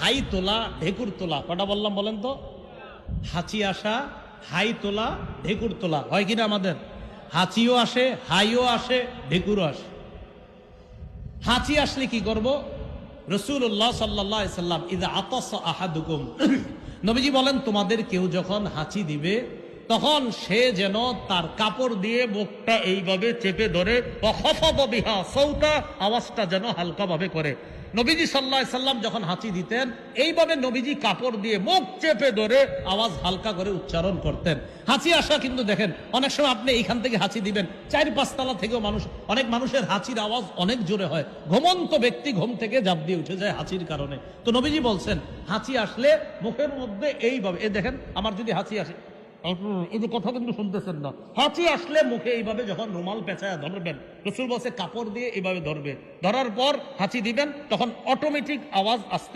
High তোলা, ঢেকুর তোলা। কটা বললাম বলেন তো? হাঁচি আসা, হাই তোলা, ঢেকুর তোলা। হয় কিনা আমাদের? হাঁচিও আসে, হাইও আসে, ঢেকুরও আসে। হাঁচি আসলে কি করব? রাসূলুল্লাহ সাল্লাল্লাহু আলাইহি সাল্লাম ইযা আতাসা আহাদুকুম, নবীজি বলেন তোমাদের কেউ যখন হাঁচি দিবে তখন সে যেন তার কাপড় দিয়ে মুখটা এইভাবে চেপে ধরে, খাফাদা বিহা সাউতা, আওয়াজটা যেন হালকা ভাবে করে। নবীজি সাল্লাল্লাহু আলাইহি সাল্লাম যখন হাঁচি দিতেন এইভাবে নবীজি কাপড় দিয়ে মুখ চেপে ধরে আওয়াজ হালকা করে উচ্চারণ করতেন। হাঁচি আসা কিন্তু দেখেন অনেক সময় আপনি এইখান থেকে হাঁচি দিবেন, 4-5 তলা থেকেও অনেক মানুষের হাঁচির আওয়াজ অনেক জোরে হয়। ঘুমন্ত ব্যক্তি ঘুম থেকে ঝাঁপ দিয়ে উঠে যায় হাঁচির কারণে। তো নবীজি বলছেন হাঁচি আসলে মুখের মধ্যে এইভাবে, এই দেখেন আমার যদি হাঁচি আসে, এই যে কথা কিন্তু শুনতেছেন না, হাঁচি আসলে মুখে এইভাবে যখন রুমাল পেঁচায়া ধরবেন, রাসূল বলছে কাপড় দিয়ে এইভাবে ধরবে, ধরার পর হাঁচি দিবেন, তখন অটোমেটিক আওয়াজ আসতে হবে।